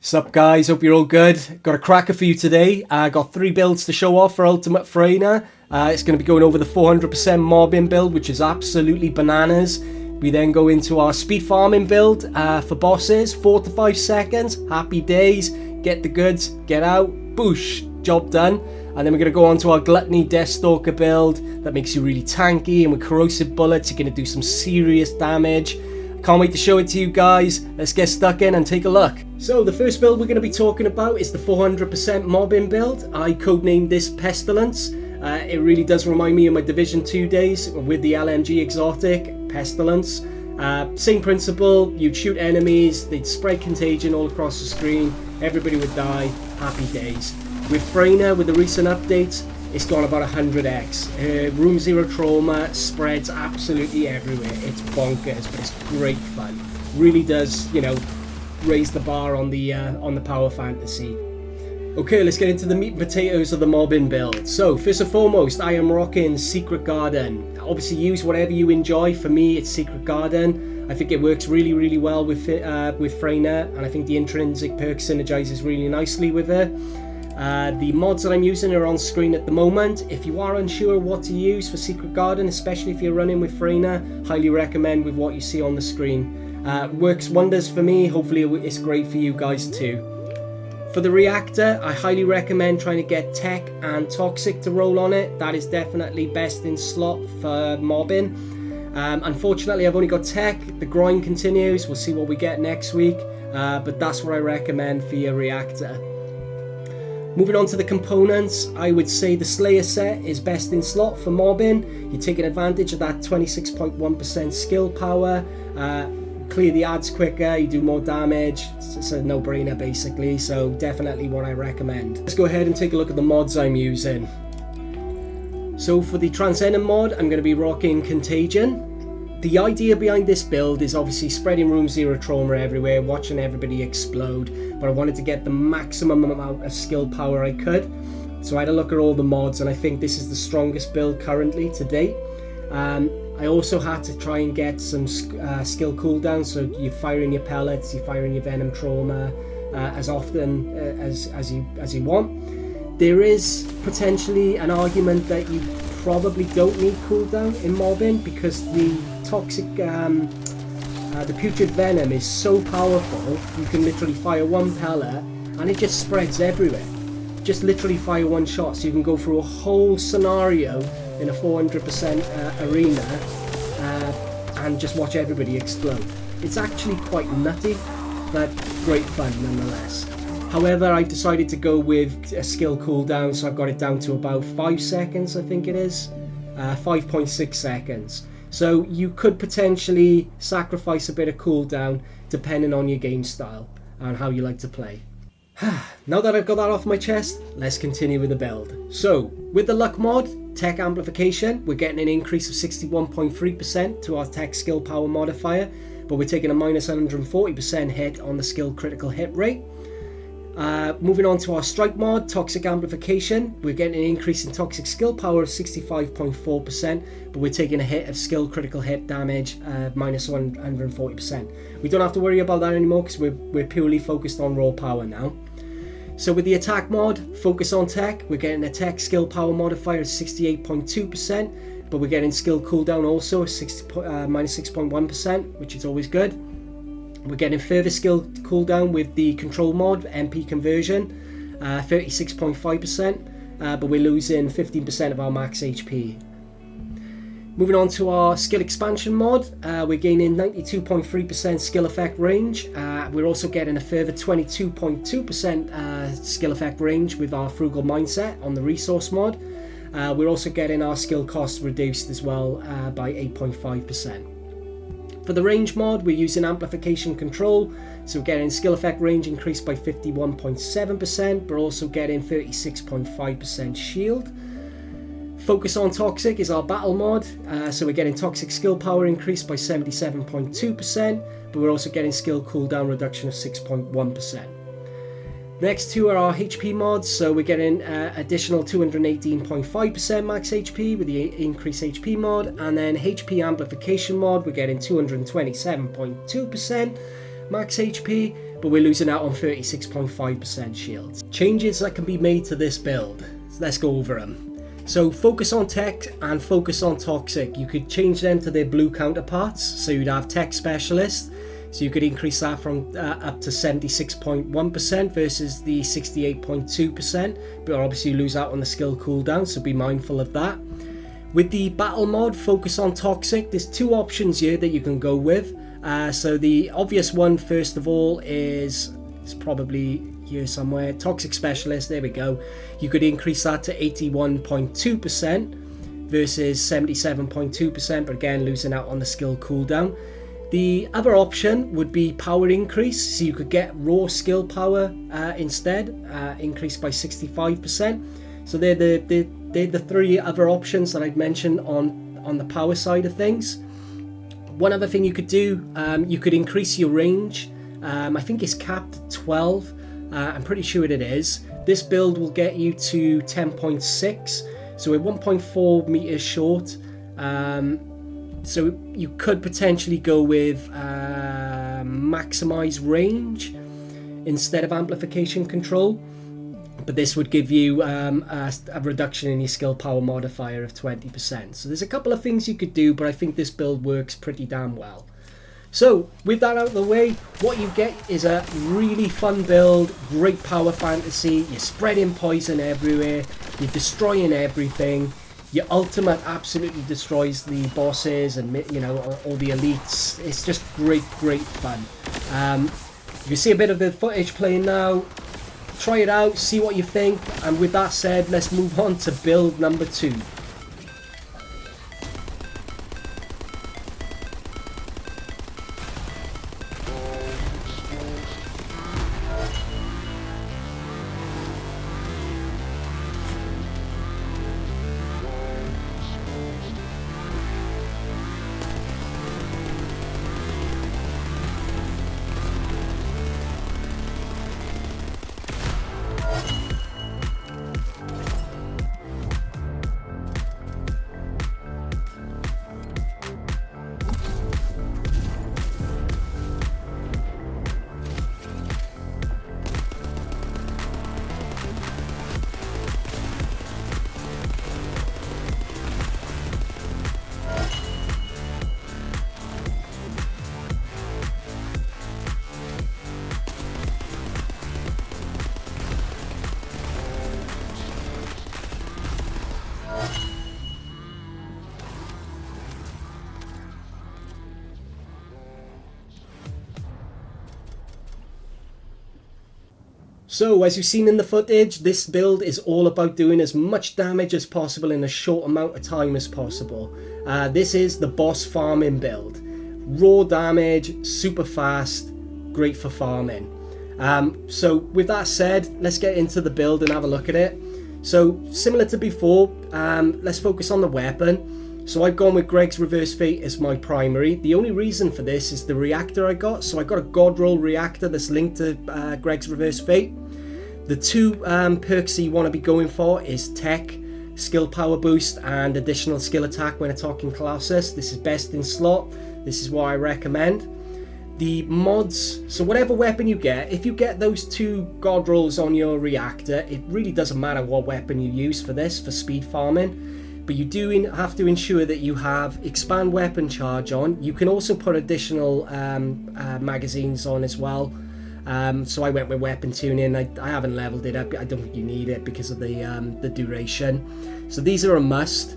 Sup guys, hope you're all good. Got a cracker for you today. Got 3 builds to show off for Ultimate Freyna. It's going to be going over the 400% mobbing build, which is absolutely bananas. We then go into our speed farming build for bosses, 4 to 5 seconds, happy days, get the goods, get out, boosh, job done. And then we're going to go on to our gluttony Deathstalker build that makes you really tanky, and with corrosive bullets you're going to do some serious damage. Can't wait to show it to you guys. Let's get stuck in and take a look. So the first build we're going to be talking about is the 400% mobbing build. I codenamed this Pestilence. It really does remind me of my Division 2 days with the LMG exotic, Pestilence. Same principle, you'd shoot enemies, they'd spread contagion all across the screen, everybody would die, happy days. With Freyna, with the recent updates, it's gone about 100x. Room Zero Trauma spreads absolutely everywhere. It's bonkers, but it's great fun. Really does, raise the bar on the power fantasy. Okay, let's get into the meat and potatoes of the mobbing build. So, first and foremost, I am rocking Secret Garden. Obviously, use whatever you enjoy. For me, it's Secret Garden. I think it works really, really well with Freyna, and I think the intrinsic perk synergizes really nicely with her. The mods that I'm using are on screen at the moment. If you are unsure what to use for Secret Garden, especially if you're running with Freyna, highly recommend with what you see on the screen. Works wonders for me, hopefully it's great for you guys too. For the reactor, I highly recommend trying to get Tech and Toxic to roll on it. That is definitely best in slot for mobbing. Unfortunately, I've only got Tech. The grind continues. We'll see what we get next week, but that's what I recommend for your reactor. Moving on to the components, I would say the Slayer set is best in slot for mobbing. You're taking advantage of that 26.1% skill power, clear the ads quicker, you do more damage. It's a no-brainer basically, so definitely what I recommend. Let's go ahead and take a look at the mods I'm using. So for the Transcendent mod, I'm going to be rocking Contagion. The idea behind this build is obviously spreading Room Zero Trauma everywhere, watching everybody explode, but I wanted to get the maximum amount of skill power I could. So I had a look at all the mods, and I think this is the strongest build currently to date. I also had to try and get some skill cooldowns, so you're firing your pellets, you're firing your venom trauma as often as you want. There is potentially an argument that you probably don't need cooldown in mobbing, because the toxic, the putrid venom is so powerful. You can literally fire one pellet and it just spreads everywhere. Just literally fire one shot, so you can go through a whole scenario in a 400% arena and just watch everybody explode. It's actually quite nutty, but great fun nonetheless. However, I've decided to go with a skill cooldown, so I've got it down to about 5 seconds, I think it is. 5.6 seconds. So you could potentially sacrifice a bit of cooldown depending on your game style and how you like to play. Now that I've got that off my chest, let's continue with the build. So, with the luck mod, Tech Amplification, we're getting an increase of 61.3% to our Tech skill power modifier, but we're taking a minus 140% hit on the skill critical hit rate. Moving on to our strike mod, Toxic Amplification, we're getting an increase in toxic skill power of 65.4%, but we're taking a hit of skill critical hit damage minus 140%. We don't have to worry about that anymore because we're purely focused on raw power now. So with the attack mod, Focus on Tech, we're getting a Tech skill power modifier of 68.2%, but we're getting skill cooldown also minus 6.1%, which is always good. We're getting further skill cooldown with the control mod, MP conversion, 36.5%, but we're losing 15% of our max HP. Moving on to our skill expansion mod, we're gaining 92.3% skill effect range. We're also getting a further 22.2% skill effect range with our frugal mindset on the resource mod. We're also getting our skill costs reduced as well by 8.5%. For the range mod, we're using amplification control, so we're getting skill effect range increased by 51.7%, but also getting 36.5% shield. Focus on Toxic is our battle mod, so we're getting toxic skill power increased by 77.2%, but we're also getting skill cooldown reduction of 6.1%. Next two are our HP mods, so we're getting additional 218.5% max HP with the increased HP mod, and then HP amplification mod, we're getting 227.2% max HP, but we're losing out on 36.5% shields. Changes that can be made to this build. So let's go over them. So focus on tech and focus on toxic. You could change them to their blue counterparts. So you'd have tech specialist. So you could increase that from up to 76.1% versus the 68.2%. But obviously you lose out on the skill cooldown, so be mindful of that. With the battle mod, focus on toxic. There's two options here that you can go with. So the obvious one, first of all, is it's probably here somewhere, toxic specialist. There we go. You could increase that to 81.2% versus 77.2%, but again losing out on the skill cooldown. The other option would be power increase, so you could get raw skill power instead, increased by 65%. So they're the three other options that I'd mentioned on the power side of things. One other thing you could do, you could increase your range. I think it's capped at 12. I'm pretty sure it is. This build will get you to 10.6, so we're 1.4 meters short. So you could potentially go with maximize range instead of amplification control, but this would give you a reduction in your skill power modifier of 20%. So there's a couple of things you could do, but I think this build works pretty damn well. So with that out of the way, what you get is a really fun build, great power fantasy. You're spreading poison everywhere, you're destroying everything. Your ultimate absolutely destroys the bosses and, you know, all the elites. It's just great fun. You can see a bit of the footage playing now. Try it out, see what you think, and with that said, let's move on to build number 2. So, as you've seen in the footage, this build is all about doing as much damage as possible in a short amount of time as possible. This is the boss farming build. Raw damage, super fast, great for farming. So with that said, let's get into the build and have a look at it. So, similar to before, let's focus on the weapon. So I've gone with Greg's Reverse Fate as my primary. The only reason for this is the reactor I got. So I got a God Roll reactor that's linked to Greg's Reverse Fate. The two perks that you want to be going for is Tech, Skill Power Boost, and Additional Skill Attack when attacking Colossus. This is best in slot. This is what I recommend. The mods, so whatever weapon you get, if you get those two God Rolls on your reactor, it really doesn't matter what weapon you use for this, for speed farming. But you do have to ensure that you have Expand Weapon Charge on. You can also put additional magazines on as well. So I went with Weapon Tuning. I haven't leveled it up. I don't think you need it because of the duration. So these are a must.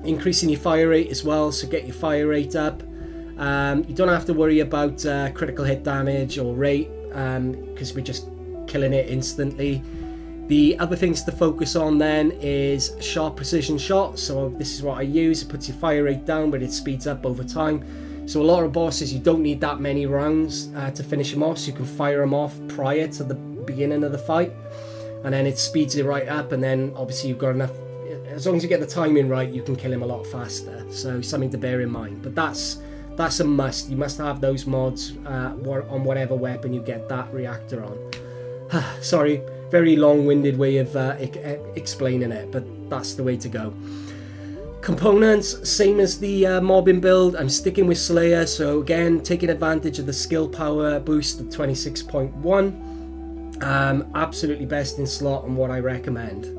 Increasing your fire rate as well, so get your fire rate up. You don't have to worry about critical hit damage or rate because we're just killing it instantly. The other things to focus on then is sharp precision shot. So this is what I use. It puts your fire rate down, but it speeds up over time. So a lot of bosses, you don't need that many rounds to finish them off. So you can fire them off prior to the beginning of the fight. And then it speeds it right up. And then obviously you've got enough, as long as you get the timing right, you can kill him a lot faster. So something to bear in mind. But that's a must. You must have those mods on whatever weapon you get that reactor on. Sorry. Very long-winded way of explaining it, but that's the way to go. Components, same as the mobbing build, I'm sticking with Slayer, so again, taking advantage of the skill power boost of 26.1. Absolutely best in slot and what I recommend.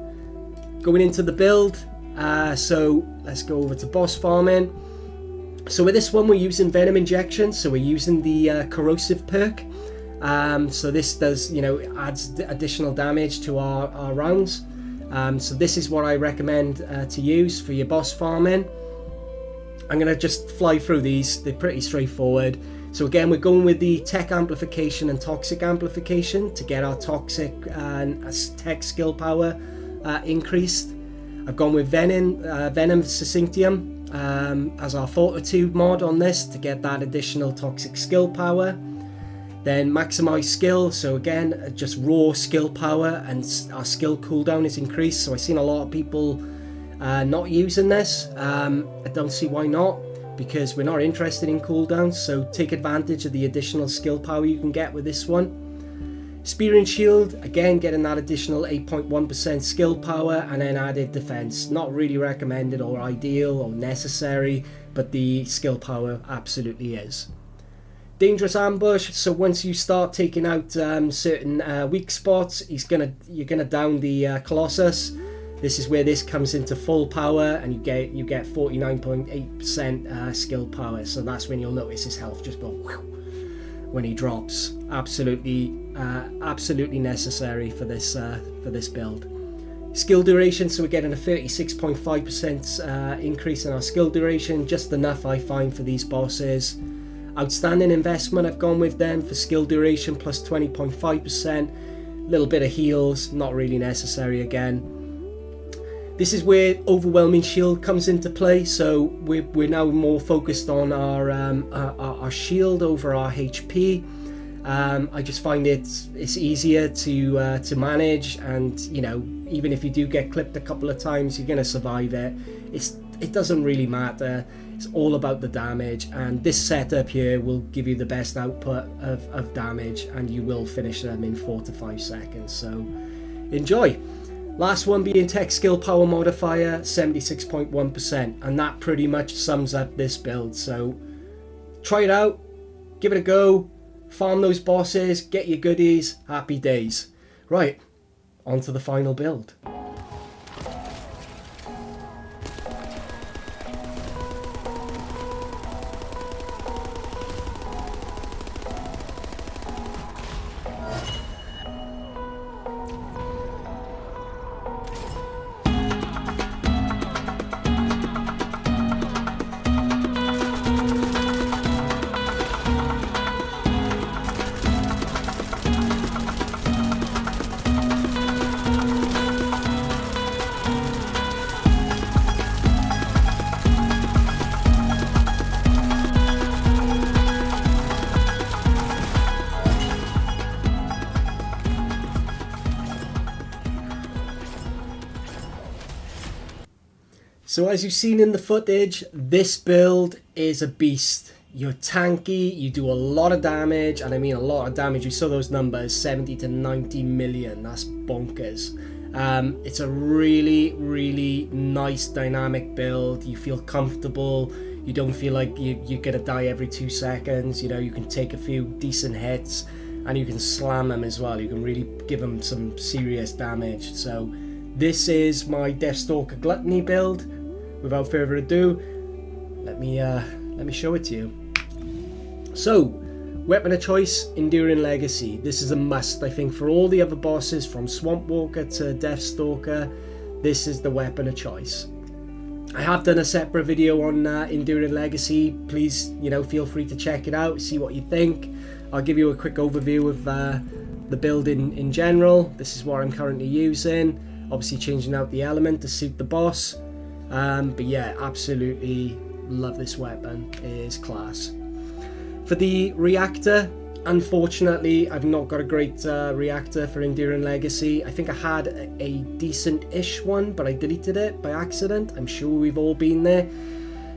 Going into the build, so let's go over to boss farming. So with this one, we're using venom injection, so we're using the corrosive perk. So this does, adds additional damage to our rounds. So this is what I recommend to use for your boss farming. I'm going to just fly through these, they're pretty straightforward. So again, we're going with the tech amplification and toxic amplification to get our toxic and tech skill power increased. I've gone with venom succinctium as our fortitude mod on this to get that additional toxic skill power. Then maximize skill, so again just raw skill power, and our skill cooldown is increased. So I've seen a lot of people not using this. I don't see why not, because we're not interested in cooldowns, so take advantage of the additional skill power you can get with this one. Spear and shield, again getting that additional 8.1% skill power, and then added defense. Not really recommended or ideal or necessary, but the skill power absolutely is. Dangerous ambush, so once you start taking out certain weak spots, you're gonna down the colossus. This is where this comes into full power, and you get 49.8% skill power. So that's when you'll notice his health just go when he drops. Absolutely necessary for this build. Skill duration, so we're getting a 36.5% increase in our skill duration, just enough I find for these bosses. Outstanding investment, I've gone with them for skill duration plus 20.5%. Little bit of heals, not really necessary again. This is where overwhelming shield comes into play, so we're now more focused on our shield over our HP. I just find it's easier to manage, and even if you do get clipped a couple of times, you're gonna survive it. It doesn't really matter. It's all about the damage, and this setup here will give you the best output of damage, and you will finish them in 4 to 5 seconds, so enjoy. Last one being tech skill power modifier, 76.1%, and that pretty much sums up this build. So try it out, give it a go, farm those bosses, get your goodies, happy days. Right, on to the final build. So as you've seen in the footage, this build is a beast. You're tanky, you do a lot of damage, and I mean a lot of damage. You saw those numbers, 70 to 90 million, that's bonkers. It's a really, really nice dynamic build. You feel comfortable, you don't feel like you're gonna die every 2 seconds. You can take a few decent hits, and you can slam them as well. You can really give them some serious damage. So this is my Deathstalker Gluttony build. Without further ado, let me show it to you. So, weapon of choice, Enduring Legacy. This is a must, I think, for all the other bosses, from Swamp Walker to Deathstalker. This is the weapon of choice. I have done a separate video on Enduring Legacy. Please, feel free to check it out, see what you think. I'll give you a quick overview of the build in general. This is what I'm currently using. Obviously changing out the element to suit the boss. But yeah, absolutely love this weapon. It is class. For the reactor, unfortunately, I've not got a great reactor for Enduring Legacy. I think I had a decent-ish one, but I deleted it by accident. I'm sure we've all been there.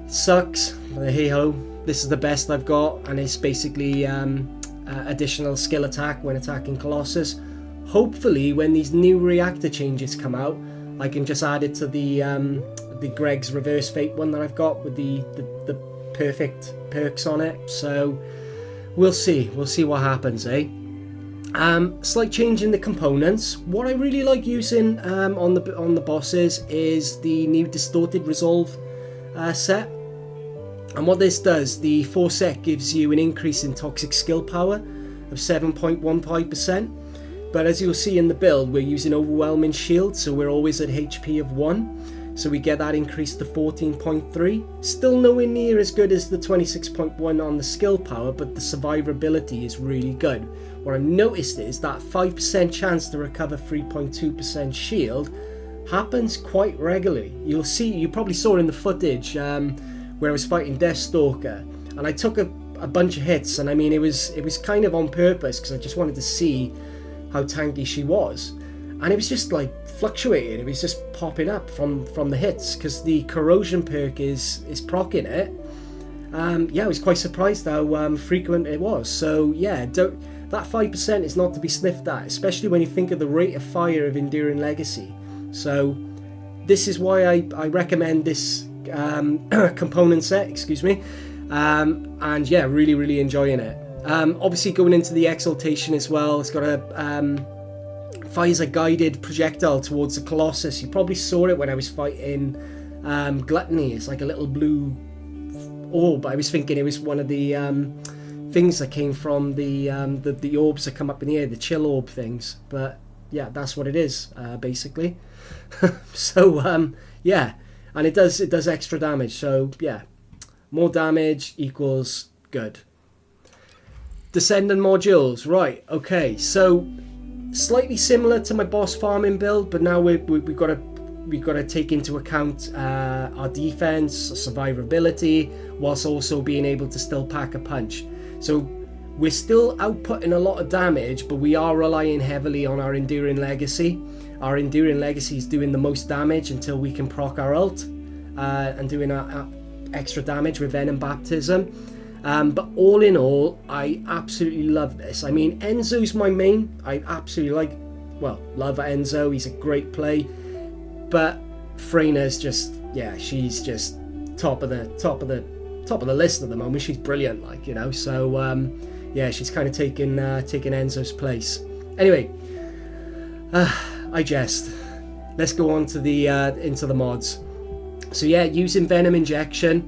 It sucks, but hey-ho. This is the best I've got, and it's basically additional skill attack when attacking Colossus. Hopefully, when these new reactor changes come out, I can just add it to the the Greg's Reverse Fate one that I've got with the perfect perks on it. So we'll see what happens, eh? Slight change in the components. What I really like using on the bosses is the new Distorted Resolve set. And what this does, the 4 set gives you an increase in toxic skill power of 7.15%. But as you'll see in the build, we're using Overwhelming Shield, so we're always at HP of 1. So we get that increase to 14.3. Still nowhere near as good as the 26.1 on the skill power, but the survivability is really good. What I've noticed is that 5% chance to recover 3.2% shield happens quite regularly. You probably saw in the footage where I was fighting Deathstalker, and I took a bunch of hits, and I mean it was kind of on purpose because I just wanted to see how tanky she was, and it was just like fluctuating. It was just popping up from the hits because the corrosion perk is proccing it. I was quite surprised how frequent it was. So yeah, that 5% is not to be sniffed at, especially when you think of the rate of fire of Enduring Legacy. So this is why I recommend this component set, and yeah, really enjoying it. Obviously going into the exaltation as well, it's got fires a guided projectile towards the colossus. You probably saw it when I was fighting Gluttony. It's like a little blue orb. I was thinking it was one of the things that came from the orbs that come up in the air, the chill orb things, but yeah, that's what it is basically. So yeah, and it does extra damage, so yeah, more damage equals good. Descendant modules, right? Okay, so slightly similar to my boss farming build, but now we've got to take into account our defense, survivability, whilst also being able to still pack a punch. So we're still outputting a lot of damage, but we are relying heavily on our Enduring Legacy. Our Enduring Legacy is doing the most damage until we can proc our ult and doing our extra damage with Venom Baptism. But all in all, I absolutely love this. I mean, Enzo's my main. I absolutely love Enzo. He's a great play. But Freyna's just, yeah, she's just top of the list at the moment. She's brilliant, like, you know. So yeah, she's kind of taking Enzo's place. Anyway, I jest. Let's go on to the into the mods. So yeah, using Venom Injection.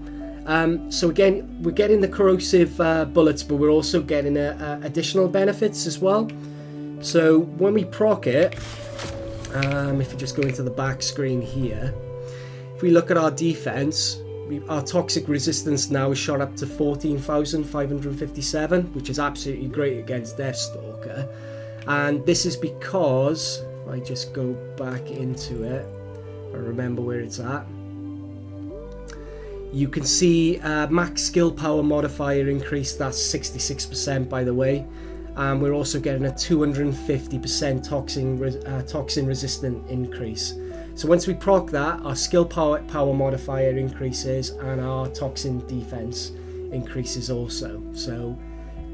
So again, we're getting the corrosive bullets, but we're also getting additional benefits as well. So when we proc it, if you just go into the back screen here, if we look at our defense, our toxic resistance now is shot up to 14,557, which is absolutely great against Deathstalker. And this is because, if I just go back into it, I remember where it's at. You can see max skill power modifier increase, that's 66% by the way. And we're also getting a 250% toxin resistant increase. So once we proc that, our skill power modifier increases and our toxin defense increases also. So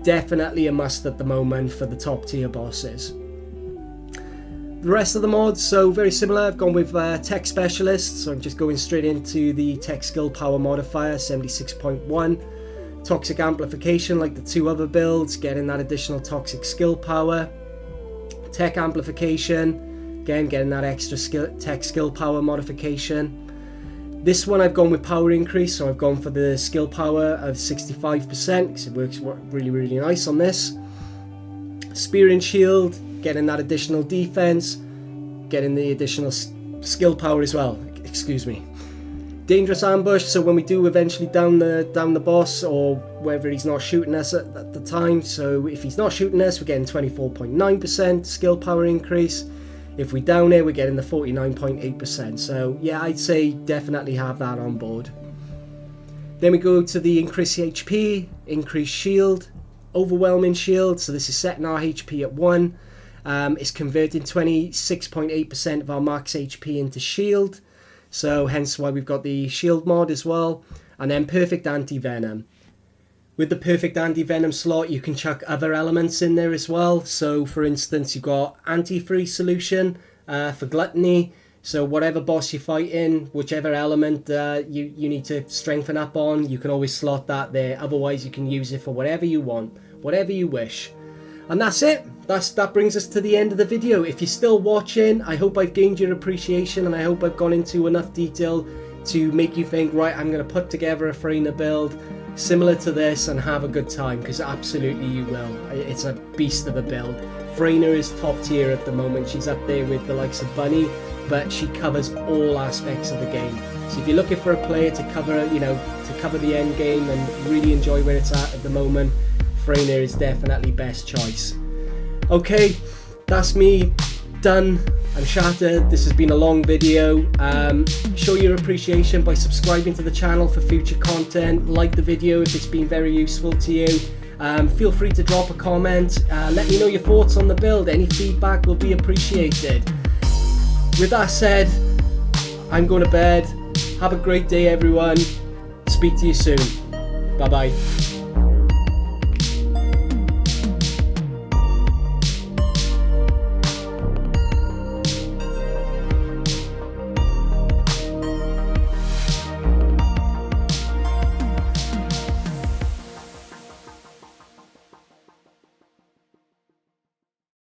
definitely a must at the moment for the top tier bosses. The rest of the mods, so very similar. I've gone with Tech Specialist, so I'm just going straight into the Tech Skill Power modifier, 76.1. Toxic Amplification, like the two other builds, getting that additional toxic skill power. Tech Amplification, again getting that extra tech skill power modification. This one I've gone with power increase, so I've gone for the skill power of 65% because it works really nice on this. Spear and Shield, getting that additional defense, getting the additional skill power as well. Excuse me. Dangerous Ambush, so when we do eventually down the boss, or whether he's not shooting us at the time, so if he's not shooting us, we're getting 24.9% skill power increase. If we down it, we're getting the 49.8%. So yeah, I'd say definitely have that on board. Then we go to the increase HP, increase shield, overwhelming shield. So this is setting our HP at 1. It's converting 26.8% of our max HP into shield. So hence why we've got the shield mod as well. And then perfect anti-venom. With the perfect anti-venom slot, you can chuck other elements in there as well. So for instance, you've got anti-freeze solution for gluttony. So whatever boss you're fighting, whichever element you need to strengthen up on, you can always slot that there. Otherwise, you can use it for whatever you want, whatever you wish. And that's it. That brings us to the end of the video. If you're still watching, I hope I've gained your appreciation, and I hope I've gone into enough detail to make you think, right, I'm going to put together a Freyna build similar to this and have a good time, because absolutely you will. It's a beast of a build. Freyna is top tier at the moment. She's up there with the likes of Bunny, but she covers all aspects of the game. So if you're looking for a player to cover, to cover the end game and really enjoy where it's at the moment, Freyna is definitely best choice. Okay, that's me done. I'm shattered. This has been a long video. Show your appreciation by subscribing to the channel for future content. Like the video if it's been very useful to you. Feel free to drop a comment. Let me know your thoughts on the build. Any feedback will be appreciated. With that said, I'm going to bed. Have a great day, everyone. Speak to you soon. Bye bye.